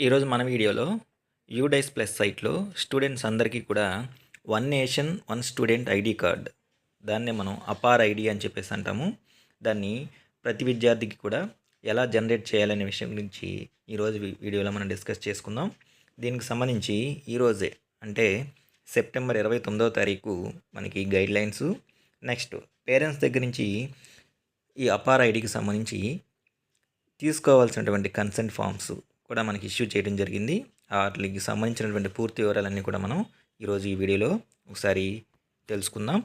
ఈరోజు మన వీడియోలో యూడైస్ ప్లస్ సైట్లో స్టూడెంట్స్ అందరికీ కూడా one nation one student ID card, దాన్నే మనం అపార్ ఐడి అని చెప్పేసి అంటాము. దాన్ని ప్రతి విద్యార్థికి కూడా ఎలా జనరేట్ చేయాలనే విషయం గురించి ఈరోజు వీడియోలో మనం డిస్కస్ చేసుకుందాం. దీనికి సంబంధించి ఈరోజే అంటే సెప్టెంబర్ 29వ తారీఖు మనకి గైడ్లైన్స్, నెక్స్ట్ పేరెంట్స్ దగ్గర నుంచి ఈ అపార్ ఐడికి సంబంధించి తీసుకోవాల్సినటువంటి కన్సెంట్ ఫామ్స్ కూడా మనకి ఇష్యూ చేయడం జరిగింది. వాటికి సంబంధించినటువంటి పూర్తి వివరాలన్నీ కూడా మనం ఈరోజు ఈ వీడియోలో ఒకసారి తెలుసుకుందాం.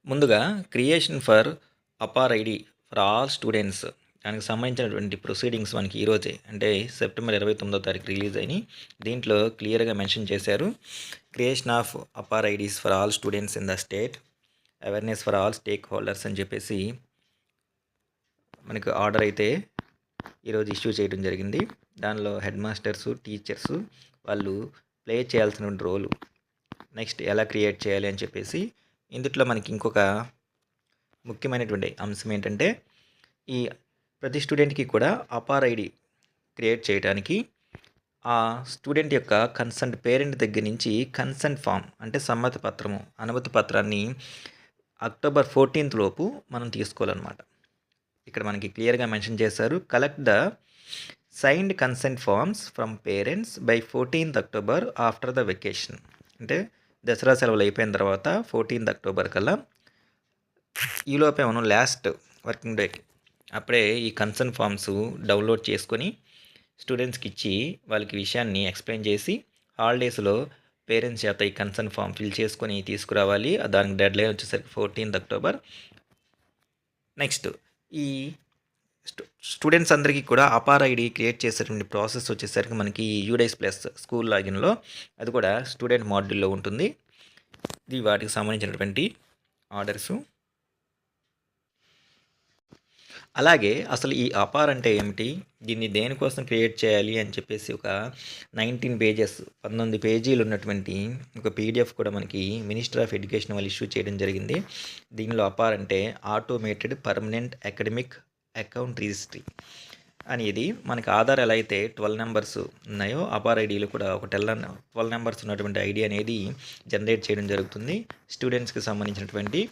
ముందుగా creation for APAAR ID for all students, దానికి సంబంధించినటువంటి ప్రొసీడింగ్స్ మనకి ఈరోజే అంటే సెప్టెంబర్ 29వ తారీఖు రిలీజ్ అయినాయి. దీంట్లో క్లియర్గా మెన్షన్ చేశారు, creation of APAAR IDs for all students in the state, awareness for all stakeholders అని చెప్పేసి మనకు ఆర్డర్ అయితే ఈరోజు ఇష్యూ చేయడం జరిగింది. దానిలో హెడ్ మాస్టర్సు, టీచర్సు వాళ్ళు ప్లే చేయాల్సినటువంటి రోలు, నెక్స్ట్ ఎలా క్రియేట్ చేయాలి అని చెప్పేసి ఇందులో మనకి ఇంకొక ముఖ్యమైనటువంటి అంశం ఏంటంటే, ఈ ప్రతి స్టూడెంట్కి కూడా అపార్ ఐడి క్రియేట్ చేయడానికి ఆ స్టూడెంట్ యొక్క కన్సెంట్, పేరెంట్ దగ్గర నుంచి కన్సెంట్ ఫామ్ అంటే సమ్మతి పత్రము, అనుమతి పత్రాన్ని అక్టోబర్ 14th లోపు మనం తీసుకోవాలన్నమాట. ఇక్కడ మనకి క్లియర్గా మెన్షన్ చేశారు, collect the signed consent forms from parents by 14th October after the vacation. అంటే దసరా సెలవులు అయిపోయిన తర్వాత 14th అక్టోబర్ కల్లా, ఈలోపే మనం లాస్ట్ వర్కింగ్ డేకి అప్పుడే ఈ కన్సెంట్ ఫామ్స్ డౌన్లోడ్ చేసుకొని స్టూడెంట్స్కి ఇచ్చి వాళ్ళకి విషయాన్ని ఎక్స్ప్లెయిన్ చేసి హాలిడేస్లో పేరెంట్స్ చేత ఈ కన్సెంట్ ఫామ్ ఫిల్ చేసుకొని తీసుకురావాలి. దానికి డెడ్ లైన్ వచ్చేసరికి 14th అక్టోబర్. నెక్స్ట్ ఈ స్టూడెంట్స్ అందరికీ కూడా అపార్ ఐడి క్రియేట్ చేసేటువంటి ప్రాసెస్ వచ్చేసరికి మనకి యూడైస్ ప్లస్ స్కూల్ లాగిన్లో, అది కూడా స్టూడెంట్ మాడ్యూల్లో ఉంటుంది. ఇది వాటికి సంబంధించినటువంటి ఆర్డర్సు. అలాగే అసలు ఈ అపార్ అంటే ఏమిటి, దీన్ని దేనికోసం క్రియేట్ చేయాలి అని చెప్పేసి ఒక 19 పేజెస్, 19 పేజీలు ఉన్నటువంటి ఒక పీడిఎఫ్ కూడా మనకి మినిస్టర్ ఆఫ్ ఎడ్యుకేషన్ వాళ్ళు ఇష్యూ చేయడం జరిగింది. దీనిలో అపార్ అంటే automated permanent academic account registry అనేది, మనకి ఆధార్ ఎలా అయితే 12 నెంబర్స్ ఉన్నాయో అపార్ ఐడీలో కూడా ఒక 12 నెంబర్స్ ఉన్నటువంటి ఐడి అనేది జనరేట్ చేయడం జరుగుతుంది. స్టూడెంట్స్కి సంబంధించినటువంటి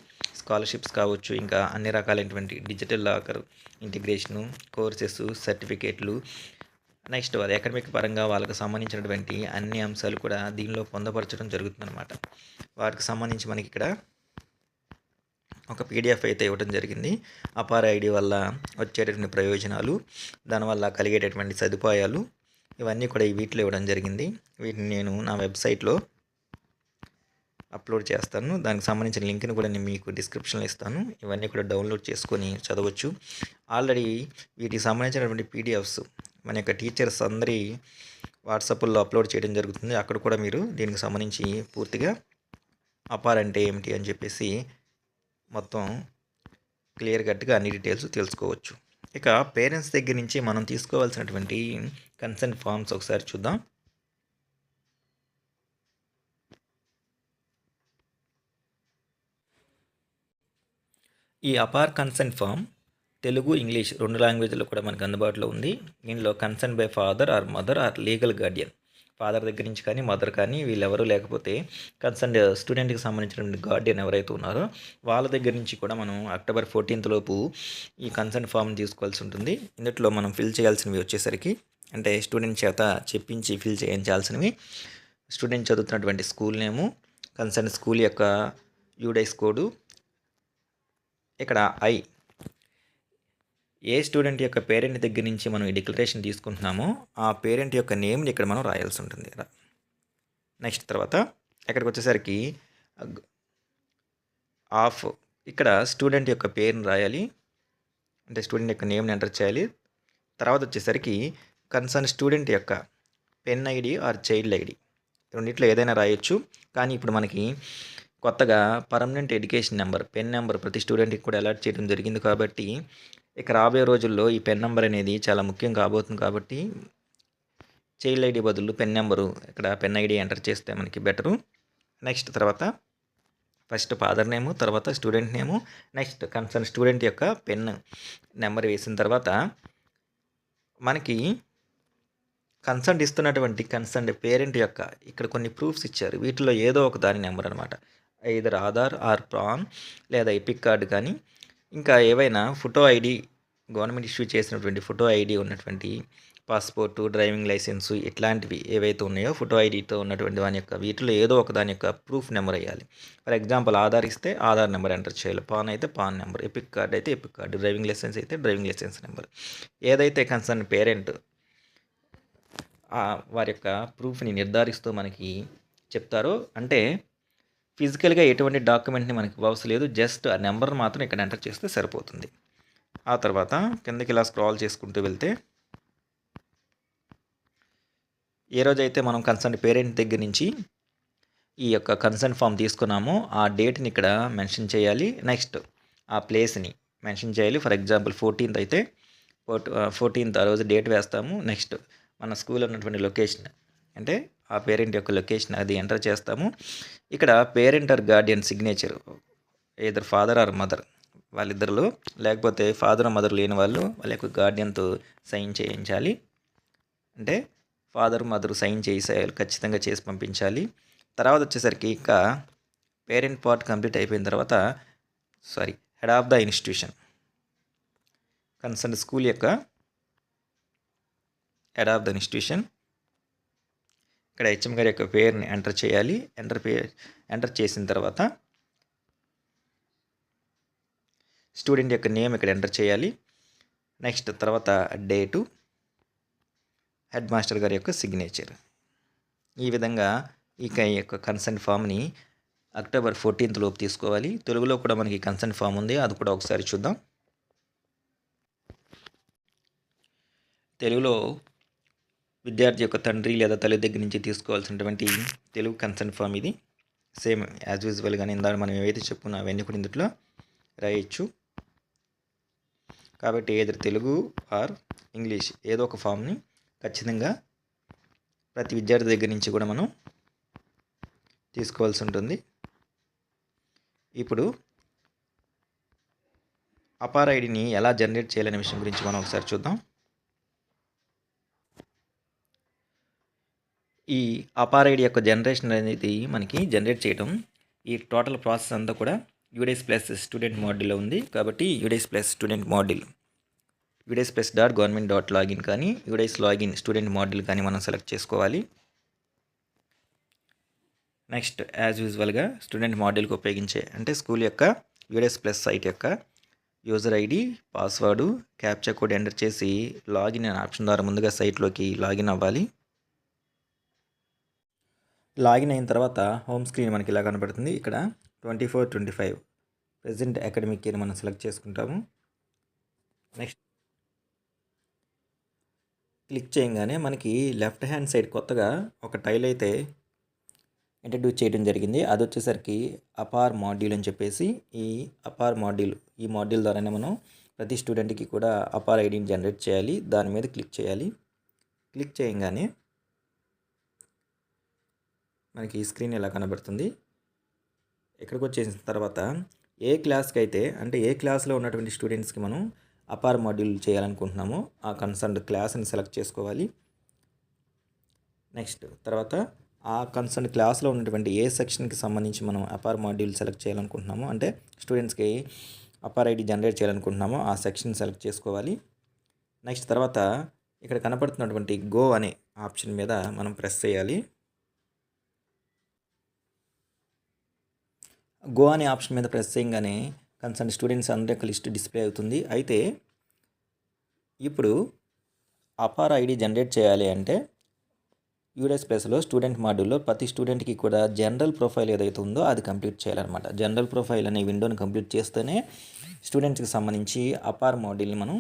స్కాలర్షిప్స్ కావచ్చు, ఇంకా అన్ని రకాలైనటువంటి డిజిటల్ లాకర్ ఇంటిగ్రేషను, కోర్సెస్, సర్టిఫికేట్లు, నెక్స్ట్ అది అకాడమిక్ పరంగా వాళ్ళకి సంబంధించినటువంటి అన్ని అంశాలు కూడా దీనిలో పొందపరచడం జరుగుతుందన్నమాట. వాటికి సంబంధించి మనకి ఇక్కడ ఒక పీడిఎఫ్ అయితే ఇవ్వడం జరిగింది. అపార్ ఐడి వల్ల వచ్చేటటువంటి ప్రయోజనాలు, దానివల్ల కలిగేటటువంటి సదుపాయాలు, ఇవన్నీ కూడా ఈ వీటిలో ఇవ్వడం జరిగింది. వీటిని నేను నా వెబ్సైట్లో అప్లోడ్ చేస్తాను. దానికి సంబంధించిన లింక్ని కూడా నేను మీకు డిస్క్రిప్షన్లో ఇస్తాను. ఇవన్నీ కూడా డౌన్లోడ్ చేసుకొని చదవచ్చు. ఆల్రెడీ వీటికి సంబంధించినటువంటి పీడిఎఫ్స్ మన యొక్క టీచర్స్ అందరి వాట్సాప్లో అప్లోడ్ చేయడం జరుగుతుంది. అక్కడ కూడా మీరు దీనికి సంబంధించి పూర్తిగా అపార్ అంటే ఏమిటి అని చెప్పేసి మొత్తం క్లియర్ కట్గా అన్ని డీటెయిల్స్ తెలుసుకోవచ్చు. ఇక పేరెంట్స్ దగ్గర నుంచి మనం తీసుకోవాల్సినటువంటి కన్సెంట్ ఫామ్స్ ఒకసారి చూద్దాం. ఈ APAAR consent form Telugu, English 2 లాంగ్వేజ్లో కూడా మనకు అందుబాటులో ఉంది. దీనిలో consent by father or mother or legal guardian, father దగ్గర నుంచి కానీ మదర్ కానీ వీళ్ళెవరూ లేకపోతే కన్సర్న్ స్టూడెంట్కి సంబంధించినటువంటి గార్డియన్ ఎవరైతే ఉన్నారో వాళ్ళ దగ్గర నుంచి కూడా మనం అక్టోబర్ 14th లోపు ఈ కన్సర్న్ ఫామ్ తీసుకోవాల్సి ఉంటుంది. ఇందులో మనం ఫిల్ చేయాల్సినవి వచ్చేసరికి, అంటే స్టూడెంట్ చేత చెప్పించి ఫిల్ చేయించాల్సినవి, స్టూడెంట్ చదువుతున్నటువంటి స్కూల్ నేము, కన్సర్న్ స్కూల్ యొక్క యూడైస్ కోడు, ఇక్కడ ఏ స్టూడెంట్ యొక్క పేరెంట్ దగ్గర నుంచి మనం ఈ డిక్లరేషన్ తీసుకుంటున్నామో ఆ పేరెంట్ యొక్క నేమ్ని ఇక్కడ మనం రాయాల్సి ఉంటుంది. నెక్స్ట్ తర్వాత ఇక్కడికి వచ్చేసరికి ఆఫ్, ఇక్కడ స్టూడెంట్ యొక్క పేరుని రాయాలి, అంటే స్టూడెంట్ యొక్క నేమ్ని ఎంటర్ చేయాలి. తర్వాత వచ్చేసరికి కన్సర్న్ స్టూడెంట్ యొక్క pen ID are child ID, రెండిట్లో ఏదైనా రాయొచ్చు. కానీ ఇప్పుడు మనకి కొత్తగా permanent education number, pen number ప్రతి స్టూడెంట్కి కూడా అలాట్ చేయడం జరిగింది. కాబట్టి ఇక రాబోయే రోజుల్లో ఈ పెన్ నెంబర్ అనేది చాలా ముఖ్యం కాబోతుంది. కాబట్టి చైల్డ్ ఐడి బదులు పెన్ నెంబరు, ఇక్కడ పెన్ ఐడి ఎంటర్ చేస్తే మనకి బెటరు. నెక్స్ట్ తర్వాత ఫస్ట్ ఫాదర్ నేము, తర్వాత స్టూడెంట్ నేము, నెక్స్ట్ కన్సర్న్ స్టూడెంట్ యొక్క పెన్ నెంబర్ వేసిన తర్వాత మనకి కన్సెంట్ ఇస్తున్నటువంటి కన్సెంట్ పేరెంట్ యొక్క ఇక్కడ కొన్ని ప్రూఫ్స్ ఇచ్చారు. వీటిలో ఏదో ఒక దాని నెంబర్ అనమాట. ఐదర్ ఆధార్ ఆర్ పాన్ లేదా ఎపిక్ కార్డ్ కానీ, ఇంకా ఏవైనా ఫోటో ఐడి గవర్నమెంట్ ఇష్యూ చేసినటువంటి ఫోటో ఐడి ఉన్నటువంటి పాస్పోర్టు, డ్రైవింగ్ లైసెన్సు ఇట్లాంటివి ఏవైతే ఉన్నాయో ఫోటో ఐడితో ఉన్నటువంటి దాని యొక్క వీటిలో ఏదో ఒక దాని యొక్క ప్రూఫ్ నెంబర్ వేయాలి. ఫర్ ఎగ్జాంపుల్ ఆధార్ ఇస్తే ఆధార్ నెంబర్ ఎంటర్ చేయాలి, పాన్ అయితే పాన్ నెంబర్, ఎపిక్ కార్డ్ అయితే ఎపిక్ కార్డు, డ్రైవింగ్ లైసెన్స్ అయితే డ్రైవింగ్ లైసెన్స్ నెంబర్. ఏదైతే కన్సర్న్ పేరెంట్ వారి యొక్క ప్రూఫ్ని నిర్ధారిస్తూ మనకి చెప్తారో, అంటే ఫిజికల్గా ఎటువంటి డాక్యుమెంట్ని మనకి అవసరం లేదు, జస్ట్ ఆ నెంబర్ మాత్రం ఇక్కడ ఎంటర్ చేస్తే సరిపోతుంది. ఆ తర్వాత కిందకి ఇలా స్క్రాల్ చేసుకుంటూ వెళ్తే ఏ రోజైతే మనం కన్సర్న్ పేరెంట్ దగ్గర నుంచి ఈ యొక్క కన్సర్న్ ఫామ్ తీసుకున్నామో ఆ డేట్ని ఇక్కడ మెన్షన్ చేయాలి. నెక్స్ట్ ఆ ప్లేస్ని మెన్షన్ చేయాలి. ఫర్ ఎగ్జాంపుల్ 14th అయితే 14th ఆ రోజు డేట్ వేస్తాము. నెక్స్ట్ మన స్కూల్ ఉన్నటువంటి లొకేషన్ అంటే ఆ పేరెంట్ యొక్క లొకేషన్ అది ఎంటర్ చేస్తాము. ఇక్కడ parent or guardian signature either father or mother వాళ్ళిద్దరిలో, లేకపోతే ఫాదర్ మదర్ లేని వాళ్ళు వాళ్ళ యొక్క గార్డియన్తో సైన్ చేయించాలి. అంటే ఫాదర్ మదర్ సైన్ చేసేయాలి, ఖచ్చితంగా చేసి పంపించాలి. తర్వాత వచ్చేసరికి ఇంకా పేరెంట్ పార్ట్ కంప్లీట్ అయిపోయిన తర్వాత head of the institution concern school యొక్క హెడ్ ఆఫ్ ద ఇన్స్టిట్యూషన్ ఇక్కడ హెచ్ఎం గారి యొక్క పేరుని ఎంటర్ చేయాలి. ఎంటర్ చేసిన తర్వాత స్టూడెంట్ యొక్క నేమ్ ఇక్కడ ఎంటర్ చేయాలి. నెక్స్ట్ తర్వాత డేటు, హెడ్ మాస్టర్ గారి యొక్క సిగ్నేచర్. ఈ విధంగా ఈ యొక్క కన్సెంట్ ఫామ్ని అక్టోబర్ 14th లోపు తీసుకోవాలి. తెలుగులో కూడా మనకి కన్సెంట్ ఫామ్ ఉంది, అది కూడా ఒకసారి చూద్దాం. తెలుగులో విద్యార్థి యొక్క తండ్రి లేదా తల్లి దగ్గర నుంచి తీసుకోవాల్సినటువంటి తెలుగు కన్సెంట్ ఫామ్ ఇది. సేమ్ యాజ్ యూజువల్గానే ఇందాక మనం ఏవైతే చెప్పుకున్నా అవన్నీ కూడా ఇందులో రాయొచ్చు. కాబట్టి ఏదో తెలుగు ఆర్ ఇంగ్లీష్ ఏదో ఒక ఫామ్ని ఖచ్చితంగా ప్రతి విద్యార్థి దగ్గర నుంచి కూడా మనం తీసుకోవాల్సి ఉంటుంది. ఇప్పుడు అపార్ ఐడిని ఎలా జనరేట్ చేయాలనే విషయం గురించి మనం ఒకసారి చూద్దాం. ఈ అపార్ ఐడి యొక్క జనరేషన్ అనేది మనకి జనరేట్ చేయడం ఈ టోటల్ ప్రాసెస్ అంతా కూడా యూడైస్ ప్లస్ స్టూడెంట్ మాడ్యూల్లో ఉంది. కాబట్టి UDISE plus student module udayspluss.government.login కానీ యూడైస్ లాగిన్ స్టూడెంట్ మాడ్యూల్ కానీ మనం సెలెక్ట్ చేసుకోవాలి. నెక్స్ట్ యాజ్ యూజువల్గా స్టూడెంట్ మాడ్యూల్కి ఉపయోగించే అంటే స్కూల్ యొక్క యూడైస్ ప్లస్ సైట్ యొక్క user ID, password, captcha code enter చేసి లాగిన్ అనే ఆప్షన్ ద్వారా ముందుగా సైట్లోకి లాగిన్ అవ్వాలి. లాగిన్ అయిన తర్వాత హోమ్ స్క్రీన్ మనకి ఇలా కనబడుతుంది. ఇక్కడ 24-25 ప్రెజెంట్ అకాడమిక్ ఇయర్ మనం సెలెక్ట్ చేసుకుంటాము. నెక్స్ట్ క్లిక్ చేయగానే మనకి లెఫ్ట్ హ్యాండ్ సైడ్ కొత్తగా ఒక టైల్ అయితే ఇంట్రడ్యూస్ చేయడం జరిగింది. అది వచ్చేసరికి అపార్ మాడ్యూల్ అని చెప్పేసి ఈ అపార్ మాడ్యూల్ ఈ మాడ్యూల్ ద్వారానే మనం ప్రతి స్టూడెంట్కి కూడా అపార్ ఐడిని జనరేట్ చేయాలి. దాని మీద క్లిక్ చేయాలి. క్లిక్ చేయగానే మనకి ఈ స్క్రీన్ ఇలా కనబడుతుంది. ఇక్కడికి వచ్చేసిన తర్వాత ఏ క్లాస్కి అయితే అంటే ఏ క్లాస్లో ఉన్నటువంటి స్టూడెంట్స్కి మనం అపార్ మాడ్యూల్ చేయాలనుకుంటున్నామో ఆ కన్సర్న్ క్లాస్ని సెలెక్ట్ చేసుకోవాలి. నెక్స్ట్ తర్వాత ఆ కన్సర్న్ క్లాస్లో ఉన్నటువంటి ఏ సెక్షన్కి సంబంధించి మనం అపార్ మాడ్యూల్ సెలెక్ట్ చేయాలనుకుంటున్నామో అంటే స్టూడెంట్స్కి అపార్ ఐడి జనరేట్ చేయాలనుకుంటున్నామో ఆ సెక్షన్ సెలెక్ట్ చేసుకోవాలి. నెక్స్ట్ తర్వాత ఇక్కడ కనపడుతున్నటువంటి గో అనే ఆప్షన్ మీద మనం ప్రెస్ చేయాలి. గో అనే ఆప్షన్ మీద ప్రెస్ చేయగానే కన్సర్న్ స్టూడెంట్స్ అందరి యొక్క లిస్ట్ డిస్ప్లే అవుతుంది. అయితే ఇప్పుడు అపార్ ఐడి జనరేట్ చేయాలి అంటే యూడైస్ ప్లస్లో స్టూడెంట్ మాడ్యూల్లో ప్రతి స్టూడెంట్కి కూడా జనరల్ ప్రొఫైల్ ఏదైతే ఉందో అది కంప్లీట్ చేయాలన్నమాట. జనరల్ ప్రొఫైల్ అనే విండోని కంప్లీట్ చేస్తేనే స్టూడెంట్స్కి సంబంధించి అపార్ మాడ్యూల్ని మనం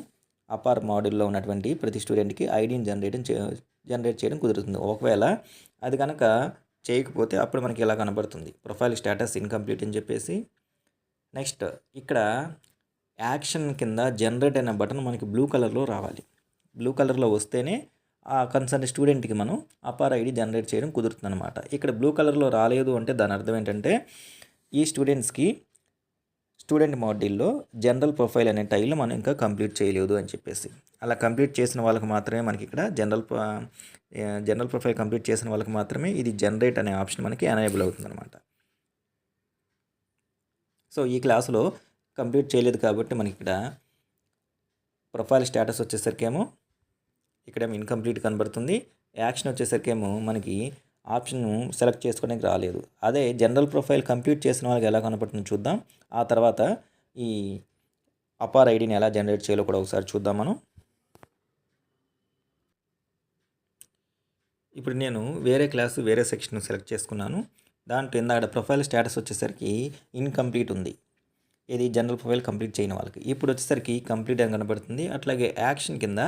అపార్ మాడ్యూల్లో ఉన్నటువంటి ప్రతి స్టూడెంట్కి ఐడిని జనరేట్ చేయడం కుదురుతుంది. ఒకవేళ అది కనుక చేయకపోతే అప్పుడు మనకి ఇలా కనబడుతుంది ప్రొఫైల్ స్టేటస్ ఇన్కంప్లీట్ అని చెప్పేసి. నెక్స్ట్ ఇక్కడ యాక్షన్ కింద జనరేట్ అనే బటన్ మనకి బ్లూ కలర్లో రావాలి. బ్లూ కలర్లో వస్తేనే ఆ కన్సర్న్ స్టూడెంట్కి మనం అపార్ ఐడి జనరేట్ చేయడం కుదురుతుంది అనమాట. ఇక్కడ బ్లూ కలర్లో రాలేదు అంటే దాని అర్థం ఏంటంటే ఈ స్టూడెంట్స్కి స్టూడెంట్ మాడ్యూల్లో జనరల్ ప్రొఫైల్ అనే టైల్ మనం ఇంకా కంప్లీట్ చేయలేదు అని చెప్పేసి. అలా కంప్లీట్ చేసిన వాళ్ళకి మాత్రమే మనకి ఇక్కడ జనరల్ ప్రొఫైల్ కంప్లీట్ చేసిన వాళ్ళకి మాత్రమే ఇది జనరేట్ అనే ఆప్షన్ మనకి ఎనేబుల్ అవుతుందన్నమాట. సో ఈ క్లాసులో కంప్లీట్ చేయలేదు కాబట్టి మనకి ఇక్కడ ప్రొఫైల్ స్టేటస్ వచ్చేసరికేమో ఇక్కడేమో ఇన్కంప్లీట్ కనబడుతుంది. యాక్షన్ వచ్చేసరికేమో మనకి ఆప్షన్ సెలెక్ట్ చేసుకోవడానికి రాలేదు. అదే జనరల్ ప్రొఫైల్ కంప్లీట్ చేసిన వాళ్ళకి ఎలా కనబడుతుందో చూద్దాం. ఆ తర్వాత ఈ అపార్ ఐడిని ఎలా జనరేట్ చేయాలో కూడా ఒకసారి చూద్దాం మనం. ఇప్పుడు నేను వేరే క్లాసు వేరే సెక్షన్ సెలెక్ట్ చేసుకున్నాను. దాంట్లో ఇందాక ప్రొఫైల్ స్టేటస్ వచ్చేసరికి ఇన్కంప్లీట్ ఉంది. ఇది జనరల్ ప్రొఫైల్ కంప్లీట్ చేయని వాళ్ళకి. ఇప్పుడు వచ్చేసరికి కంప్లీట్ అని కనబడుతుంది. అట్లాగే యాక్షన్ కింద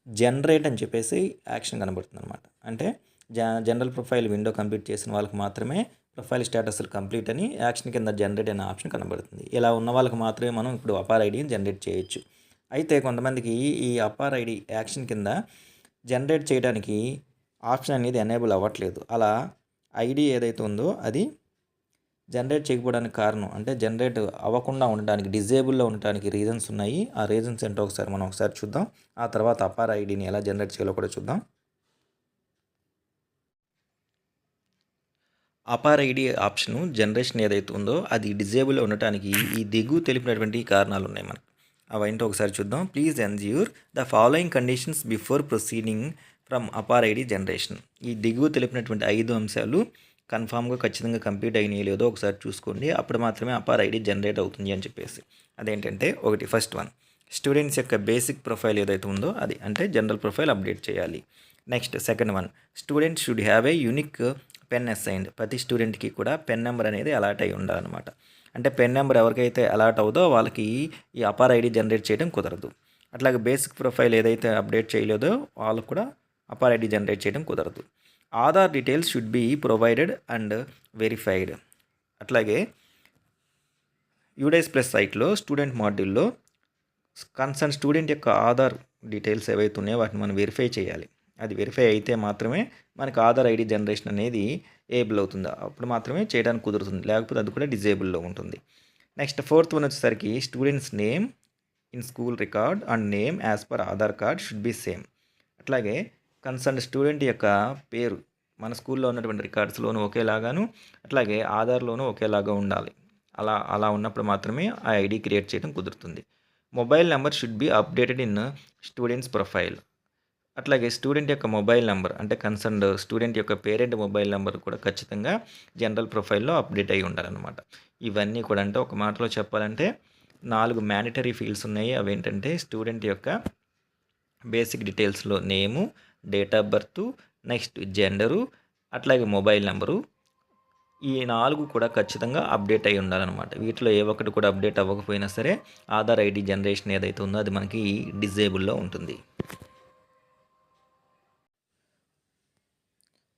జనరేట్ అని చెప్పేసి యాక్షన్ కనబడుతుంది అనమాట. అంటే జనరల్ ప్రొఫైల్ విండో కంప్లీట్ చేసిన వాళ్ళకి మాత్రమే ప్రొఫైల్ స్టేటస్ కంప్లీట్ అని, యాక్షన్ కింద జనరేట్ అనే ఆప్షన్ కనబడుతుంది. ఇలా ఉన్న వాళ్ళకి మాత్రమే మనం ఇప్పుడు అపార్ ఐడిని జనరేట్ చేయొచ్చు. అయితే కొంతమందికి ఈ అపార్ ఐడి యాక్షన్ కింద జనరేట్ చేయడానికి ఆప్షన్ అనేది ఎనేబుల్ అవ్వట్లేదు. అలా ఐడి ఏదైతే ఉందో అది జనరేట్ చేయకపోవడానికి కారణం, అంటే జనరేట్ అవ్వకుండా ఉండడానికి, డిజేబుల్లో ఉండడానికి రీజన్స్ ఉన్నాయి. ఆ రీజన్స్ ఏంటో మనం ఒకసారి చూద్దాం. ఆ తర్వాత అపార్ ఐడిని ఎలా జనరేట్ చేయాలో కూడా చూద్దాం. అపార్ ఐడి ఆప్షను జనరేషన్ ఏదైతే ఉందో అది డిజేబుల్లో ఉండటానికి ఈ దిగువ తెలిపినటువంటి కారణాలు ఉన్నాయి మనకు. అవేంటో ఒకసారి చూద్దాం. Please ensure the following conditions before proceeding from APAAR ID generation. ఈ దిగువ తెలిపినటువంటి 5 అంశాలు కన్ఫామ్గా ఖచ్చితంగా కంప్లీట్ అయినాయో లేదో ఒకసారి చూసుకోండి. అప్పుడు మాత్రమే అపార్ ఐడి జనరేట్ అవుతుంది అని చెప్పేసి. అదేంటంటే ఫస్ట్ వన్, స్టూడెంట్స్ యొక్క బేసిక్ ప్రొఫైల్ ఏదైతే ఉందో అది, అంటే జనరల్ ప్రొఫైల్ అప్డేట్ చేయాలి. Next second one, student should have a unique pen assigned. ప్రతి స్టూడెంట్కి కూడా పెన్ నెంబర్ అనేది అలాట్ అయి ఉండాలన్నమాట. అంటే పెన్ నెంబర్ ఎవరికైతే అలాట్ అవుదో వాళ్ళకి ఈ అపార్ ఐడి జనరేట్ చేయడం కుదరదు. అట్లాగే బేసిక్ ప్రొఫైల్ ఏదైతే అప్డేట్ చేయలేదో వాళ్ళకు కూడా అపార్ ఐడి జనరేట్ చేయడం కుదరదు. Aadhaar details should be provided and verified. అట్లాగే యూడైస్ ప్లస్ సైట్లో స్టూడెంట్ మాడ్యూల్లో కన్సర్న్ స్టూడెంట్ యొక్క ఆధార్ డీటెయిల్స్ ఏవైతే ఉన్నాయో వాటిని మనం వెరిఫై చేయాలి. అది వెరిఫై అయితే మాత్రమే మనకి ఆధార్ ఐడి జనరేషన్ అనేది ఏబుల్ అవుతుంది. అప్పుడు మాత్రమే చేయడానికి కుదురుతుంది, లేకపోతే అది కూడా డిజేబుల్లో ఉంటుంది. నెక్స్ట్ ఫోర్త్ వన్ వచ్చేసరికి students name in school record and name as per Aadhaar card should be same. అట్లాగే కన్సర్న్ స్టూడెంట్ యొక్క పేరు మన స్కూల్లో ఉన్నటువంటి రికార్డ్స్లోనూ ఒకేలాగాను, అట్లాగే ఆధార్లోనూ ఒకేలాగా ఉండాలి. అలా ఉన్నప్పుడు మాత్రమే ఆ ఐడి క్రియేట్ చేయడం కుదురుతుంది. Mobile number should be updated in students profile. అట్లాగే స్టూడెంట్ యొక్క మొబైల్ నెంబర్, అంటే కన్సర్న్డ్ స్టూడెంట్ యొక్క పేరెంట్ మొబైల్ నెంబర్ కూడా ఖచ్చితంగా జనరల్ ప్రొఫైల్లో అప్డేట్ అయి ఉండాలన్నమాట. ఇవన్నీ కూడా అంటే ఒక మాటలో చెప్పాలంటే 4 మ్యాండటరీ ఫీల్డ్స్ ఉన్నాయి. అవేంటంటే స్టూడెంట్ యొక్క బేసిక్ డీటెయిల్స్లో name, date of birth, next gender, అట్లాగే మొబైల్ నెంబరు. ఈ 4 కూడా ఖచ్చితంగా అప్డేట్ అయి ఉండాలన్నమాట. వీటిలో ఏ ఒక్కటి కూడా అప్డేట్ అవ్వకపోయినా సరే ఆధార్ ఐడి జనరేషన్ ఏదైతే ఉందో అది మనకి డిజేబుల్లో ఉంటుంది.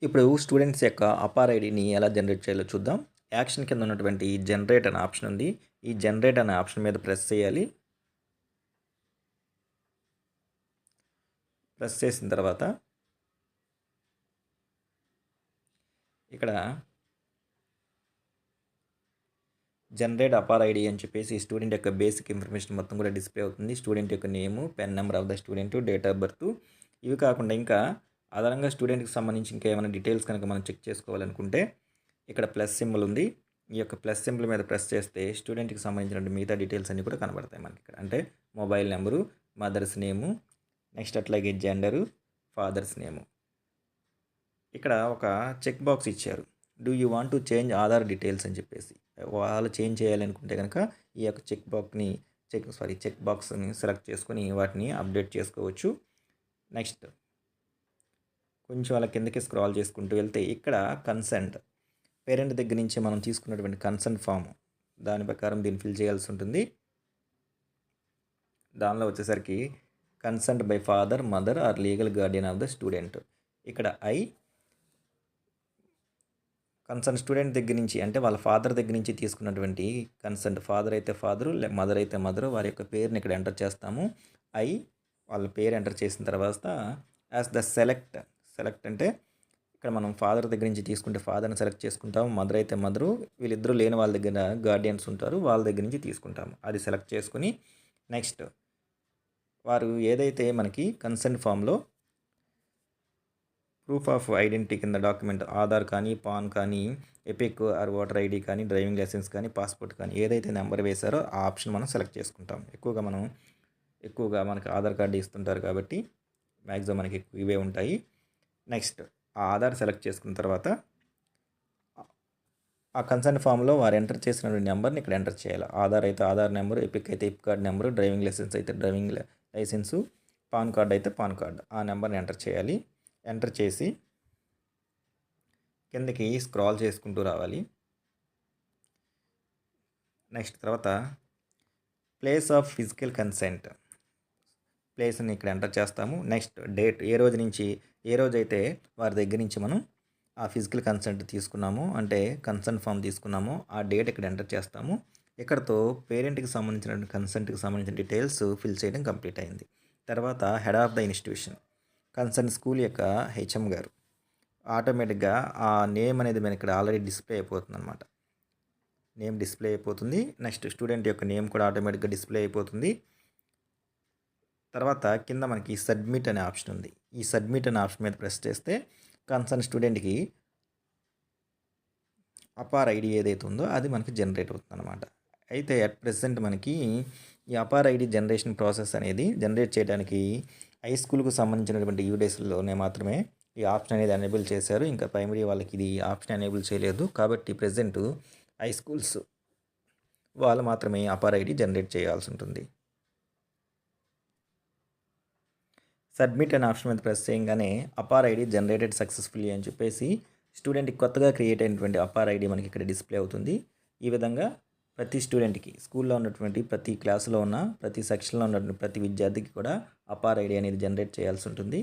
ఇప్పుడు స్టూడెంట్స్ యొక్క అపార్ ఐడిని ఎలా జనరేట్ చేయాలో చూద్దాం. యాక్షన్ కింద ఉన్నటువంటి జనరేట్ అనే ఆప్షన్ ఉంది. ఈ జనరేట్ అనే ఆప్షన్ మీద ప్రెస్ చేయాలి. ప్రెస్ చేసిన తర్వాత ఇక్కడ జనరేట్ అపార్ ఐడి అని చెప్పేసి స్టూడెంట్ యొక్క బేసిక్ ఇన్ఫర్మేషన్ మొత్తం కూడా డిస్ప్లే అవుతుంది. స్టూడెంట్ యొక్క name, PEN number of the student, date of birth. ఇవి కాకుండా ఇంకా అదనంగా స్టూడెంట్కి సంబంధించి ఇంకా ఏమైనా డీటెయిల్స్ కనుక మనం చెక్ చేసుకోవాలనుకుంటే ఇక్కడ ప్లస్ సింబల్ ఉంది. ఈ యొక్క ప్లస్ సింబల్ మీద ప్రెస్ చేస్తే స్టూడెంట్కి సంబంధించిన మిగతా డీటెయిల్స్ అన్నీ కూడా కనబడతాయి మనకి ఇక్కడ. అంటే మొబైల్ నెంబరు, మదర్స్ నేము, నెక్స్ట్ అట్లాగే జెండరు, ఫాదర్స్ నేము. ఇక్కడ ఒక చెక్ బాక్స్ ఇచ్చారు, do you want to change Aadhaar details అని చెప్పేసి. వాళ్ళు చేంజ్ చేయాలనుకుంటే కనుక ఈ యొక్క చెక్ బాక్స్ని సెలెక్ట్ చేసుకొని వాటిని అప్డేట్ చేసుకోవచ్చు. నెక్స్ట్ కొంచెం అలా కిందకి స్క్రాల్ చేసుకుంటూ వెళ్తే ఇక్కడ కన్సెంట్, పేరెంట్ దగ్గర నుంచి మనం తీసుకున్నటువంటి కన్సెంట్ ఫామ్, దాని ప్రకారం దీన్ని ఫిల్ చేయాల్సి ఉంటుంది. దానిలో వచ్చేసరికి consent by father, mother or legal Guardian of the student. ఇక్కడ కన్సర్న్ స్టూడెంట్ దగ్గర నుంచి, అంటే వాళ్ళ ఫాదర్ దగ్గర నుంచి తీసుకున్నటువంటి కన్సెంట్, ఫాదర్ అయితే ఫాదరు, మదర్ అయితే మదరు, వారి యొక్క పేరుని ఇక్కడ ఎంటర్ చేస్తాము. వాళ్ళ పేరు ఎంటర్ చేసిన తర్వాత యాజ్ ద సెలెక్ట్ అంటే ఇక్కడ మనం ఫాదర్ దగ్గర నుంచి తీసుకుంటే ఫాదర్ని సెలెక్ట్ చేసుకుంటాము. మదర్ అయితే మదరు, వీళ్ళిద్దరూ లేని వాళ్ళ దగ్గర గార్డియన్స్ ఉంటారు, వాళ్ళ దగ్గర నుంచి తీసుకుంటాము. అది సెలెక్ట్ చేసుకుని నెక్స్ట్ వారు ఏదైతే మనకి కన్సెంట్ ఫామ్‌లో ప్రూఫ్ ఆఫ్ ఐడెంటిటీ కింద డాక్యుమెంట్ ఆధార్ కానీ, పాన్ కానీ, ఎపిక్ ఆర్ ఓటర్ ఐడీ కానీ, డ్రైవింగ్ లైసెన్స్ కానీ, పాస్‌పోర్ట్ కానీ ఏదైతే నెంబర్ వేశారో ఆ ఆప్షన్ మనం సెలెక్ట్ చేసుకుంటాం. ఎక్కువగా మనకి ఆధార్ కార్డ్ ఇస్తుంటారు కాబట్టి మ్యాక్సిమం మనకి ఎక్కువ ఇవే ఉంటాయి. నెక్స్ట్ ఆ ఆధార్ సెలెక్ట్ చేసుకున్న తర్వాత ఆ కన్సర్న్ ఫామ్‌లో వారు ఎంటర్ చేసినటువంటి నెంబర్‌ని ఇక్కడ ఎంటర్ చేయాలి. ఆధార్ అయితే ఆధార్ నెంబరు, ఎపిక్ అయితే EPIC card number, driving licence అయితే డ్రైవింగ్ లైసెన్సు, పాన్ కార్డ్ అయితే పాన్ కార్డ్ ఆ నెంబర్‌ని ఎంటర్ చేయాలి. ఎంటర్ చేసి కిందకి స్క్రాల్ చేసుకుంటూ రావాలి. నెక్స్ట్ తర్వాత ప్లేస్ ఆఫ్ ఫిజికల్ కన్సెంట్ ప్లేస్ని ఇక్కడ ఎంటర్ చేస్తాము. నెక్స్ట్ డేట్ ఏ రోజైతే వారి దగ్గర నుంచి మనం ఆ ఫిజికల్ కన్సెంట్ తీసుకున్నామో అంటే కన్సెంట్ ఫామ్ తీసుకున్నామో ఆ డేట్ ఇక్కడ ఎంటర్ చేస్తాము. ఇక్కడతో పేరెంట్కి సంబంధించిన కన్సెంట్కి సంబంధించిన డీటెయిల్స్ ఫిల్ చేయడం కంప్లీట్ అయింది. తర్వాత head of the institution concern school యొక్క హెచ్ఎం గారు ఆటోమేటిక్గా ఆ నేమ్ అనేది మనకి ఇక్కడ ఆల్రెడీ డిస్ప్లే అయిపోతుంది అనమాట. నేమ్ డిస్ప్లే అయిపోతుంది. నెక్స్ట్ స్టూడెంట్ యొక్క నేమ్ కూడా ఆటోమేటిక్గా డిస్ప్లే అయిపోతుంది. తర్వాత కింద మనకి సబ్మిట్ అనే ఆప్షన్ ఉంది. ఈ సబ్మిట్ అనే ఆప్షన్ మీద ప్రెస్ చేస్తే కన్సర్న్ స్టూడెంట్కి అపార్ ఐడి ఏదైతే ఉందో అది మనకి జనరేట్ అవుతుంది అనమాట. అయితే అట్ ప్రెసెంట్ మనకి ఈ అపార్ ఐడి జనరేషన్ ప్రాసెస్ అనేది జనరేట్ చేయడానికి హై స్కూల్కు సంబంధించినటువంటి యూడేస్లోనే మాత్రమే ఈ ఆప్షన్ అనేది ఎనేబుల్ చేశారు. ఇంకా ప్రైమరీ వాళ్ళకి ఇది ఆప్షన్ ఎనేబుల్ చేయలేదు. కాబట్టి ప్రెసెంట్ హై స్కూల్స్ వాళ్ళు మాత్రమే అపార్ ఐడి జనరేట్ చేయాల్సి ఉంటుంది. సబ్మిట్ అనే ఆప్షన్ మీద ప్రెస్ చేయగానే అపార్ ఐడి జనరేటెడ్ సక్సెస్ఫుల్లీ అని చెప్పేసి స్టూడెంట్కి కొత్తగా క్రియేట్ అయినటువంటి అపార్ ఐడి మనకి ఇక్కడ డిస్ప్లే అవుతుంది. ఈ విధంగా ప్రతి స్టూడెంట్కి స్కూల్లో ఉన్నటువంటి ప్రతి క్లాసులో ఉన్న ప్రతి సెక్షన్లో ఉన్నటువంటి ప్రతి విద్యార్థికి కూడా అపార్ ఐడి అనేది జనరేట్ చేయాల్సి ఉంటుంది.